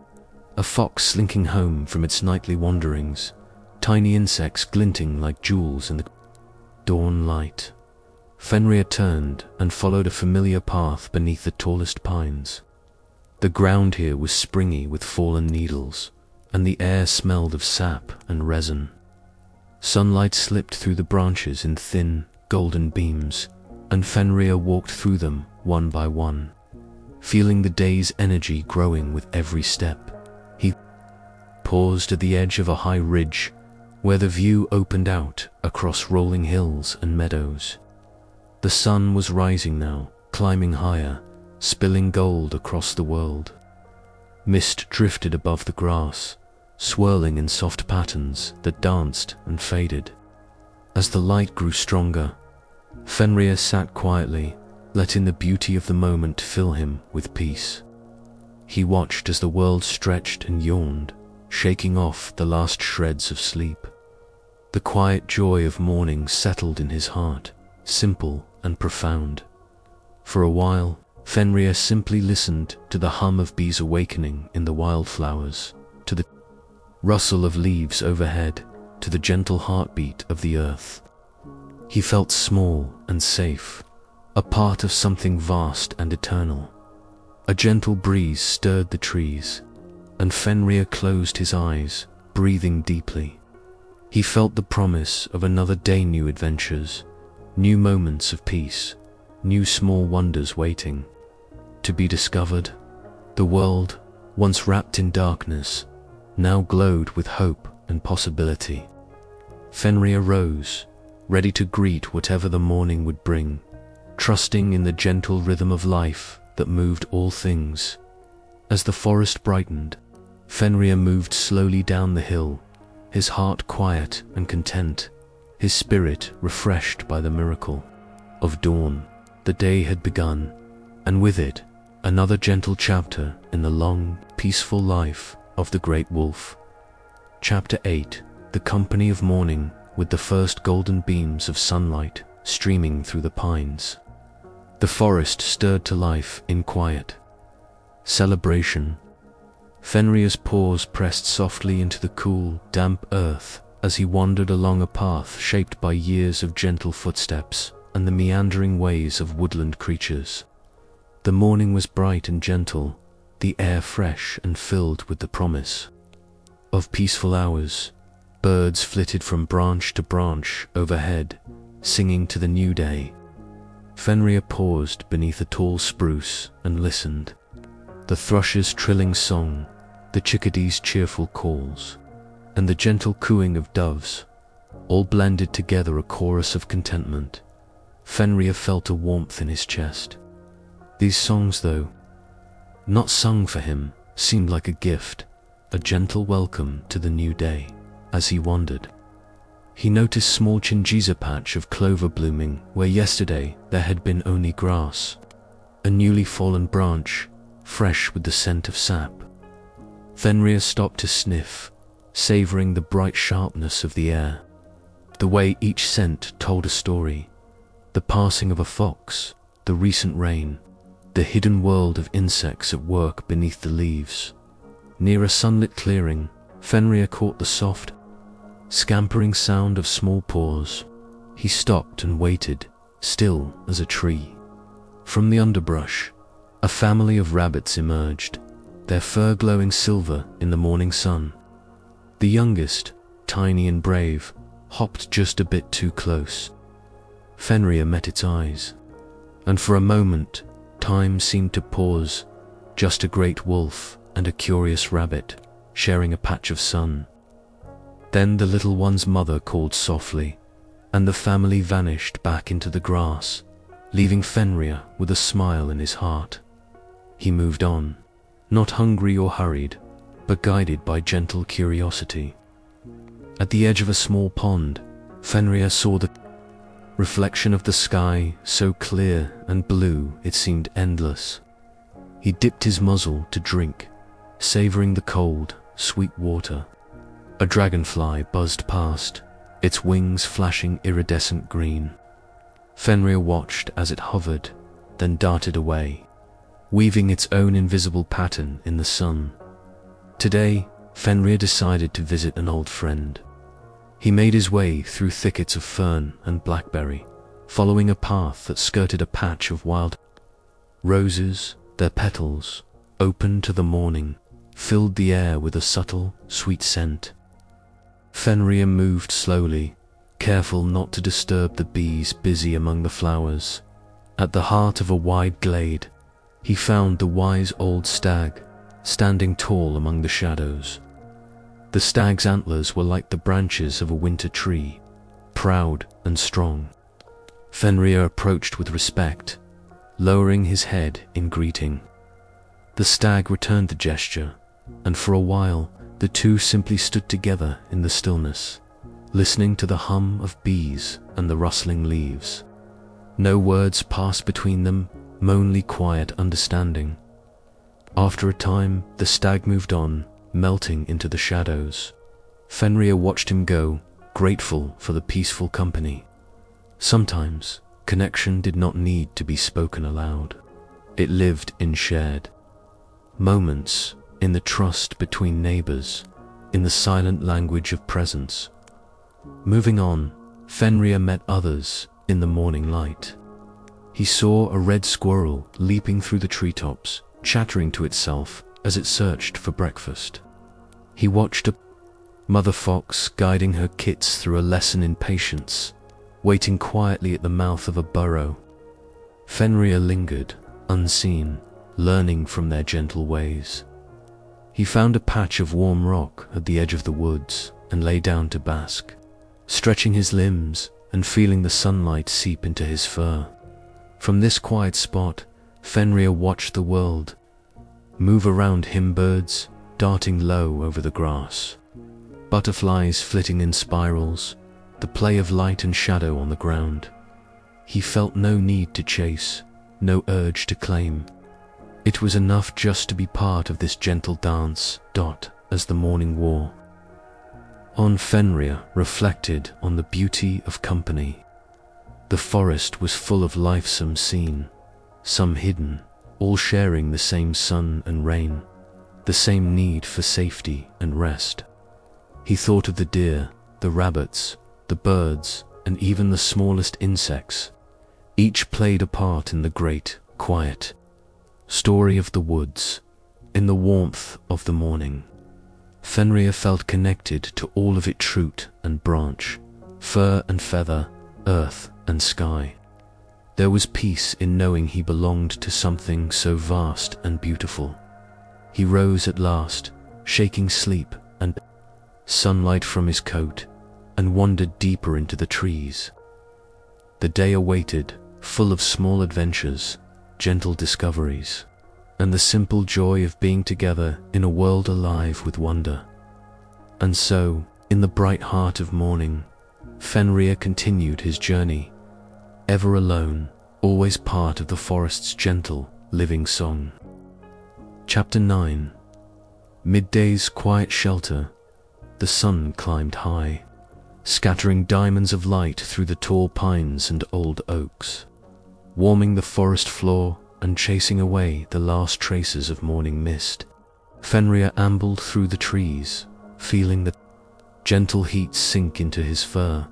S1: a fox slinking home from its nightly wanderings, tiny insects glinting like jewels in the dawn light. Fenrir turned and followed a familiar path beneath the tallest pines. The ground here was springy with fallen needles, and the air smelled of sap and resin. Sunlight slipped through the branches in thin, golden beams, and Fenrir walked through them one by one, feeling the day's energy growing with every step. He paused at the edge of a high ridge, where the view opened out across rolling hills and meadows. The sun was rising now, climbing higher, spilling gold across the world. Mist drifted above the grass, swirling in soft patterns that danced and faded. As the light grew stronger, Fenrir sat quietly, letting the beauty of the moment fill him with peace. He watched as the world stretched and yawned, shaking off the last shreds of sleep. The quiet joy of morning settled in his heart, simple and profound. For a while, Fenrir simply listened to the hum of bees awakening in the wildflowers, to the rustle of leaves overhead, to the gentle heartbeat of the earth. He felt small and safe, a part of something vast and eternal. A gentle breeze stirred the trees, and Fenrir closed his eyes, breathing deeply. He felt the promise of another day: new adventures, new moments of peace, new small wonders waiting to be discovered. The world, once wrapped in darkness, now glowed with hope and possibility. Fenrir rose, ready to greet whatever the morning would bring, trusting in the gentle rhythm of life that moved all things. As the forest brightened, Fenrir moved slowly down the hill, his heart quiet and content, his spirit refreshed by the miracle of dawn. The day had begun, and with it, another gentle chapter in the long, peaceful life of the great wolf. Chapter 8: The Company of Morning, with the first golden beams of sunlight streaming through the pines. The forest stirred to life in quiet celebration. Fenrir's paws pressed softly into the cool, damp earth as he wandered along a path shaped by years of gentle footsteps and the meandering ways of woodland creatures. The morning was bright and gentle, the air fresh and filled with the promise of peaceful hours. Birds flitted from branch to branch overhead, singing to the new day. Fenrir paused beneath a tall spruce and listened. The thrush's trilling song, the chickadee's cheerful calls, and the gentle cooing of doves, all blended together a chorus of contentment. Fenrir felt a warmth in his chest. These songs, though not sung for him, seemed like a gift, a gentle welcome to the new day. As he wandered, he noticed a small chingiza patch of clover blooming where yesterday there had been only grass, a newly fallen branch, fresh with the scent of sap. Fenrir stopped to sniff, savoring the bright sharpness of the air. The way each scent told a story: the passing of a fox, the recent rain, the hidden world of insects at work beneath the leaves. Near a sunlit clearing, Fenrir caught the soft, scampering sound of small paws, He stopped and waited, still as a tree. From the underbrush, a family of rabbits emerged, their fur glowing silver in the morning sun. The youngest, tiny and brave, hopped just a bit too close. Fenrir met its eyes, and for a moment, time seemed to pause, just a great wolf and a curious rabbit sharing a patch of sun. Then the little one's mother called softly, and the family vanished back into the grass, leaving Fenrir with a smile in his heart. He moved on, not hungry or hurried, but guided by gentle curiosity. At the edge of a small pond, Fenrir saw the reflection of the sky, so clear and blue it seemed endless. He dipped his muzzle to drink, savoring the cold, sweet water. A dragonfly buzzed past, its wings flashing iridescent green. Fenrir watched as it hovered, then darted away, weaving its own invisible pattern in the sun. Today, Fenrir decided to visit an old friend. He made his way through thickets of fern and blackberry, following a path that skirted a patch of wild roses. Their petals, open to the morning, filled the air with a subtle, sweet scent. Fenrir moved slowly, careful not to disturb the bees busy among the flowers. At the heart of a wide glade, he found the wise old stag, standing tall among the shadows. The stag's antlers were like the branches of a winter tree, proud and strong. Fenrir approached with respect, lowering his head in greeting. The stag returned the gesture, and for a while the two simply stood together in the stillness, listening to the hum of bees and the rustling leaves. No words passed between them, only quiet understanding. After a time, the stag moved on, melting into the shadows. Fenrir watched him go, grateful for the peaceful company. Sometimes, connection did not need to be spoken aloud. It lived in shared moments, in the trust between neighbors, in the silent language of presence. Moving on, Fenrir met others in the morning light. He saw a red squirrel leaping through the treetops, chattering to itself as it searched for breakfast. He watched a mother fox guiding her kits through a lesson in patience, waiting quietly at the mouth of a burrow. Fenrir lingered, unseen, learning from their gentle ways. He found a patch of warm rock at the edge of the woods and lay down to bask, stretching his limbs and feeling the sunlight seep into his fur. From this quiet spot, Fenrir watched the world move around him, birds darting low over the grass, butterflies flitting in spirals, the play of light and shadow on the ground. He felt no need to chase, no urge to claim. It was enough just to be part of this gentle dance, as the morning wore on. Fenrir reflected on the beauty of company. The forest was full of lifesome scene, some hidden, all sharing the same sun and rain, the same need for safety and rest. He thought of the deer, the rabbits, the birds, and even the smallest insects. Each played a part in the great, quiet story of the woods. In the warmth of the morning, Fenrir felt connected to all of it, root and branch, fur and feather, earth and sky. There was peace in knowing he belonged to something so vast and beautiful. He rose at last, shaking sleep and sunlight from his coat, and wandered deeper into the trees. The day awaited, full of small adventures, gentle discoveries, and the simple joy of being together in a world alive with wonder. And so, in the bright heart of morning, Fenrir continued his journey, ever alone, always part of the forest's gentle, living song. Chapter 9. Midday's quiet shelter. The sun climbed high, scattering diamonds of light through the tall pines and old oaks, warming the forest floor and chasing away the last traces of morning mist. Fenrir ambled through the trees, feeling the gentle heat sink into his fur,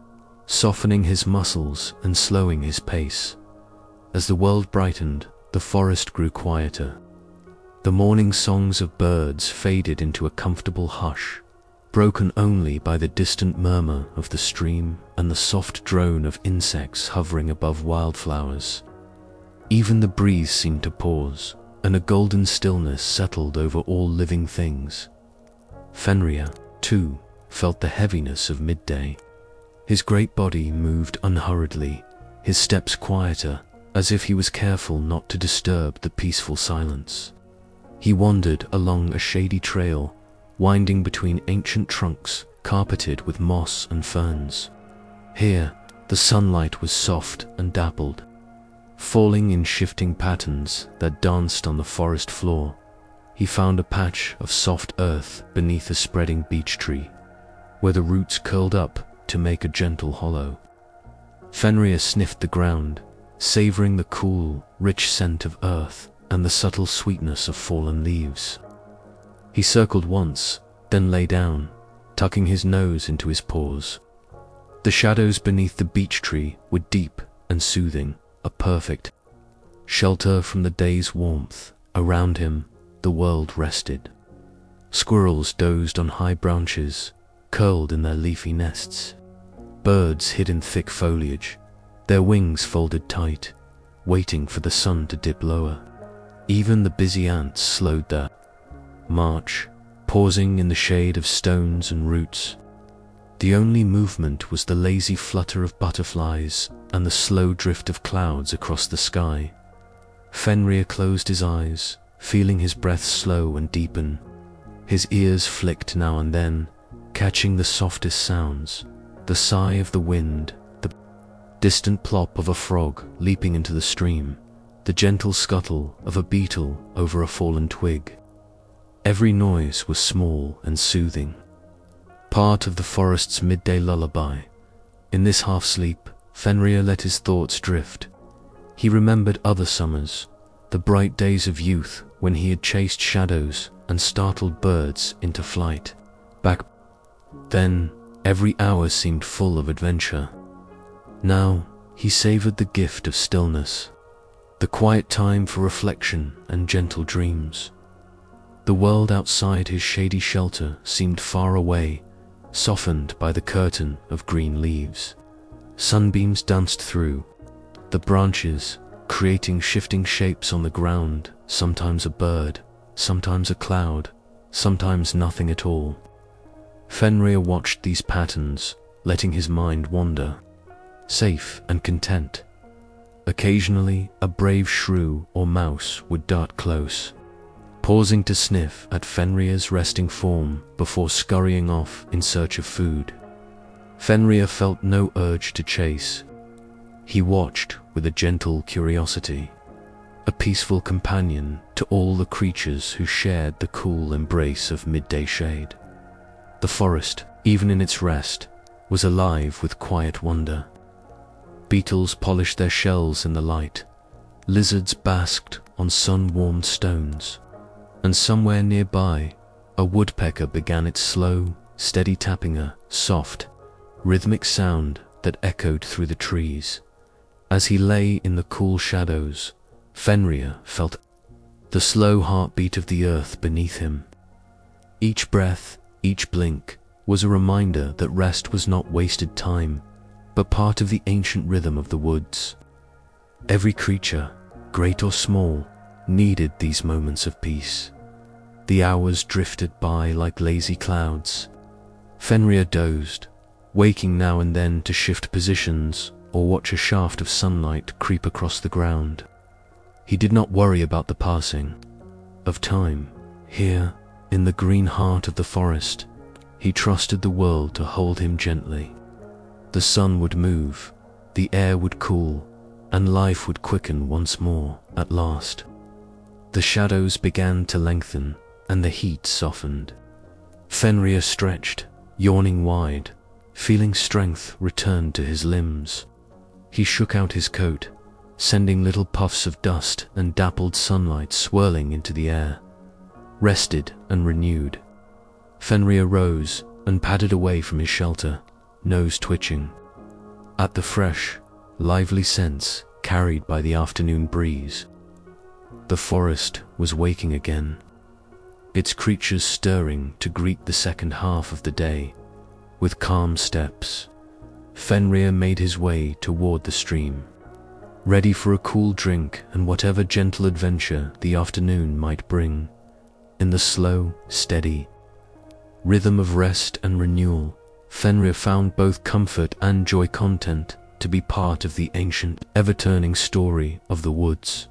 S1: softening his muscles and slowing his pace. As the world brightened, the forest grew quieter. The morning songs of birds faded into a comfortable hush, broken only by the distant murmur of the stream and the soft drone of insects hovering above wildflowers. Even the breeze seemed to pause, and a golden stillness settled over all living things. Fenrir, too, felt the heaviness of midday. His great body moved unhurriedly, his steps quieter, as if he was careful not to disturb the peaceful silence. He wandered along a shady trail, winding between ancient trunks carpeted with moss and ferns. Here, the sunlight was soft and dappled, falling in shifting patterns that danced on the forest floor. He found a patch of soft earth beneath a spreading beech tree, where the roots curled up to make a gentle hollow. Fenrir sniffed the ground, savoring the cool, rich scent of earth and the subtle sweetness of fallen leaves. He circled once, then lay down, tucking his nose into his paws. The shadows beneath the beech tree were deep and soothing, a perfect shelter from the day's warmth. Around him, the world rested. Squirrels dozed on high branches, curled in their leafy nests. Birds hid in thick foliage, their wings folded tight, waiting for the sun to dip lower. Even the busy ants slowed their march, pausing in the shade of stones and roots. The only movement was the lazy flutter of butterflies and the slow drift of clouds across the sky. Fenrir closed his eyes, feeling his breath slow and deepen. His ears flicked now and then, catching the softest sounds, the sigh of the wind, the distant plop of a frog leaping into the stream, the gentle scuttle of a beetle over a fallen twig. Every noise was small and soothing, part of the forest's midday lullaby. In this half-sleep, Fenrir let his thoughts drift. He remembered other summers, the bright days of youth when he had chased shadows and startled birds into flight. Back then, every hour seemed full of adventure. Now, he savored the gift of stillness, the quiet time for reflection and gentle dreams. The world outside his shady shelter seemed far away, softened by the curtain of green leaves. Sunbeams danced through the branches, creating shifting shapes on the ground, sometimes a bird, sometimes a cloud, sometimes nothing at all. Fenrir watched these patterns, letting his mind wander, safe and content. Occasionally, a brave shrew or mouse would dart close, pausing to sniff at Fenrir's resting form before scurrying off in search of food. Fenrir felt no urge to chase. He watched with a gentle curiosity, a peaceful companion to all the creatures who shared the cool embrace of midday shade. The forest, even in its rest, was alive with quiet wonder. Beetles polished their shells in the light, lizards basked on sun-warmed stones, and somewhere nearby, a woodpecker began its slow, steady tapping, a soft, rhythmic sound that echoed through the trees. As he lay in the cool shadows, Fenrir felt the slow heartbeat of the earth beneath him. Each breath, each blink, was a reminder that rest was not wasted time, but part of the ancient rhythm of the woods. Every creature, great or small, needed these moments of peace. The hours drifted by like lazy clouds. Fenrir dozed, waking now and then to shift positions or watch a shaft of sunlight creep across the ground. He did not worry about the passing of time. Here, in the green heart of the forest, he trusted the world to hold him gently. The sun would move, the air would cool, and life would quicken once more at last. The shadows began to lengthen, and the heat softened. Fenrir stretched, yawning wide, feeling strength return to his limbs. He shook out his coat, sending little puffs of dust and dappled sunlight swirling into the air. Rested and renewed, Fenrir rose and padded away from his shelter, nose twitching. at the fresh, lively scents carried by the afternoon breeze. The forest was waking again, its creatures stirring to greet the second half of the day. With calm steps, Fenrir made his way toward the stream, ready for a cool drink and whatever gentle adventure the afternoon might bring. In the slow, steady rhythm of rest and renewal, Fenrir found both comfort and joy, content to be part of the ancient, ever-turning story of the woods.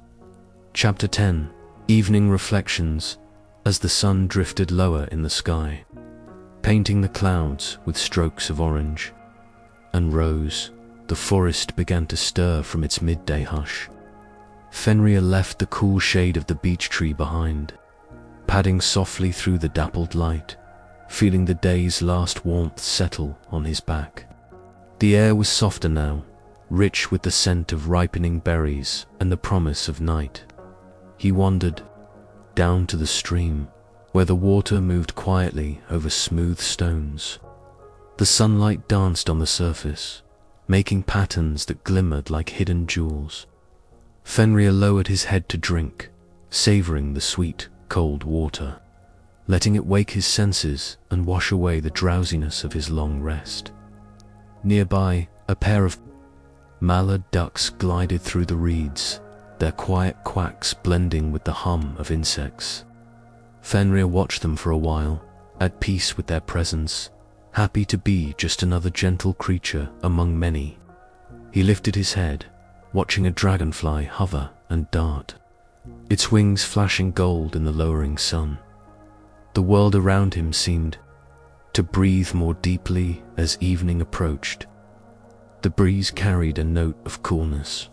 S1: Chapter 10. Evening Reflections. As the sun drifted lower in the sky, painting the clouds with strokes of orange and rose, the forest began to stir from its midday hush. Fenrir left the cool shade of the beech tree behind, padding softly through the dappled light, feeling the day's last warmth settle on his back. The air was softer now, rich with the scent of ripening berries and the promise of night. He wandered down to the stream, where the water moved quietly over smooth stones. The sunlight danced on the surface, making patterns that glimmered like hidden jewels. Fenrir lowered his head to drink, savoring the sweet, cold water, letting it wake his senses and wash away the drowsiness of his long rest. Nearby, a pair of mallard ducks glided through the reeds, their quiet quacks blending with the hum of insects. Fenrir watched them for a while, at peace with their presence, happy to be just another gentle creature among many. He lifted his head, watching a dragonfly hover and dart, its wings flashing gold in the lowering sun. The world around him seemed to breathe more deeply as evening approached. The breeze carried a note of coolness,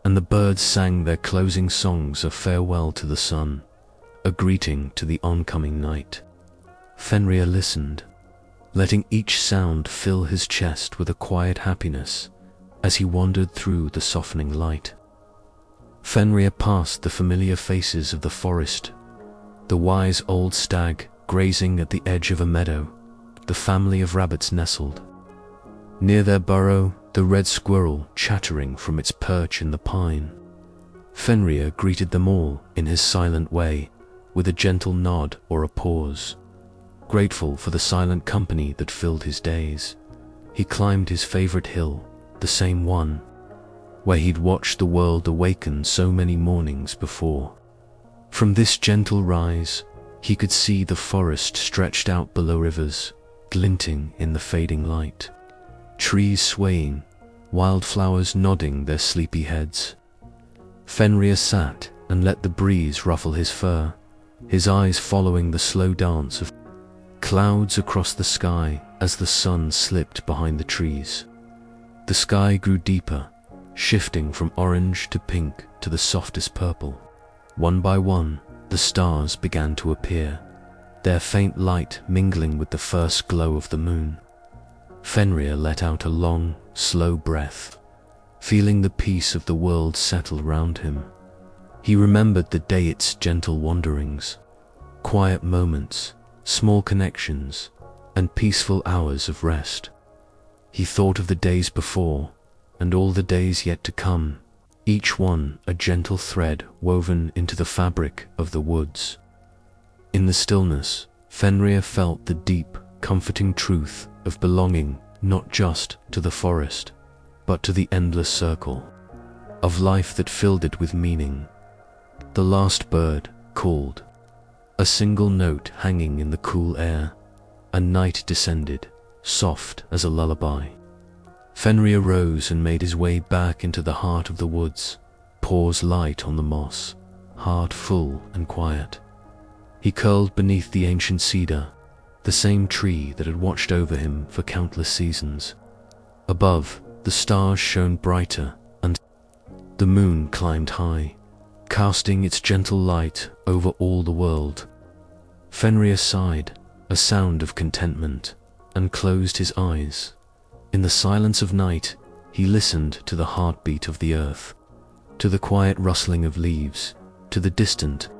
S1: and the birds sang their closing songs of farewell to the sun, a greeting to the oncoming night. Fenrir listened, letting each sound fill his chest with a quiet happiness as he wandered through the softening light. Fenrir passed the familiar faces of the forest, the wise old stag grazing at the edge of a meadow, the family of rabbits nestled near their burrow, the red squirrel chattering from its perch in the pine. Fenrir greeted them all in his silent way, with a gentle nod or a pause. Grateful for the silent company that filled his days, he climbed his favorite hill, the same one where he'd watched the world awaken so many mornings before. From this gentle rise, he could see the forest stretched out below, rivers glinting in the fading light, trees swaying, wildflowers nodding their sleepy heads. Fenrir sat and let the breeze ruffle his fur, his eyes following the slow dance of clouds across the sky as the sun slipped behind the trees. The sky grew deeper, shifting from orange to pink to the softest purple. One by one, the stars began to appear, their faint light mingling with the first glow of the moon. Fenrir let out a long, slow breath, feeling the peace of the world settle round him. He remembered the day, its gentle wanderings, quiet moments, small connections, and peaceful hours of rest. He thought of the days before, and all the days yet to come, each one a gentle thread woven into the fabric of the woods. In the stillness, Fenrir felt the deep, comforting truth of belonging not just to the forest, but to the endless circle of life that filled it with meaning. The last bird called, a single note hanging in the cool air, and night descended, soft as a lullaby. Fenrir rose and made his way back into the heart of the woods, paws light on the moss, heart full and quiet. He curled beneath the ancient cedar, the same tree that had watched over him for countless seasons. Above, the stars shone brighter, and the moon climbed high, casting its gentle light over all the world. Fenrir sighed, a sound of contentment, and closed his eyes. In the silence of night, he listened to the heartbeat of the earth, to the quiet rustling of leaves, to the distant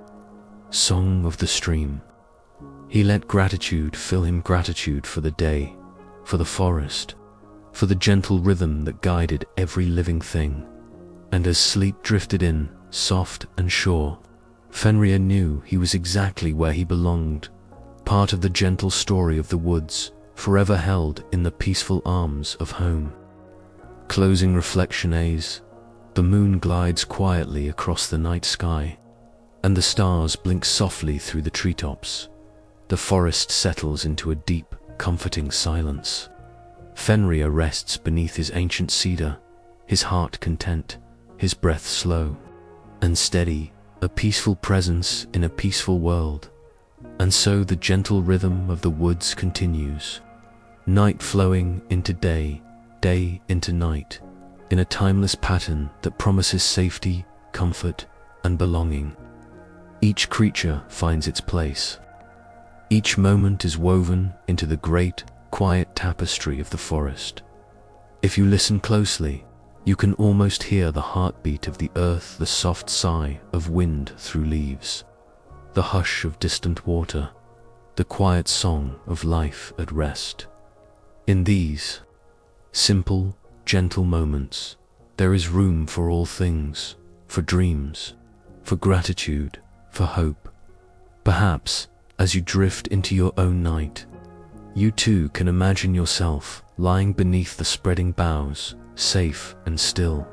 S1: song of the stream. He let gratitude fill him, gratitude for the day, for the forest, for the gentle rhythm that guided every living thing. And as sleep drifted in, soft and sure, Fenrir knew he was exactly where he belonged, part of the gentle story of the woods, forever held in the peaceful arms of home. Closing reflection A's, the moon glides quietly across the night sky, and the stars blink softly through the treetops. The forest settles into a deep, comforting silence. Fenrir rests beneath his ancient cedar, his heart content, his breath slow and steady, a peaceful presence in a peaceful world. And so the gentle rhythm of the woods continues, night flowing into day, day into night, in a timeless pattern that promises safety, comfort, and belonging. Each creature finds its place. Each moment is woven into the great, quiet tapestry of the forest. If you listen closely, you can almost hear the heartbeat of the earth, the soft sigh of wind through leaves, the hush of distant water, the quiet song of life at rest. In these simple, gentle moments, there is room for all things, for dreams, for gratitude, for hope. Perhaps, as you drift into your own night, you too can imagine yourself lying beneath the spreading boughs, safe and still.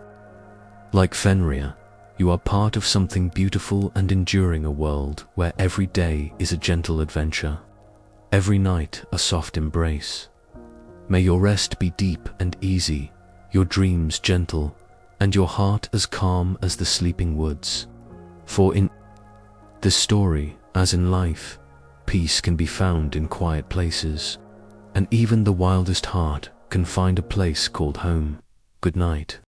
S1: Like Fenrir, you are part of something beautiful and enduring, a world where every day is a gentle adventure, every night a soft embrace. May your rest be deep and easy, your dreams gentle, and your heart as calm as the sleeping woods. For in this story, as in life, peace can be found in quiet places, and even the wildest heart can find a place called home. Good night.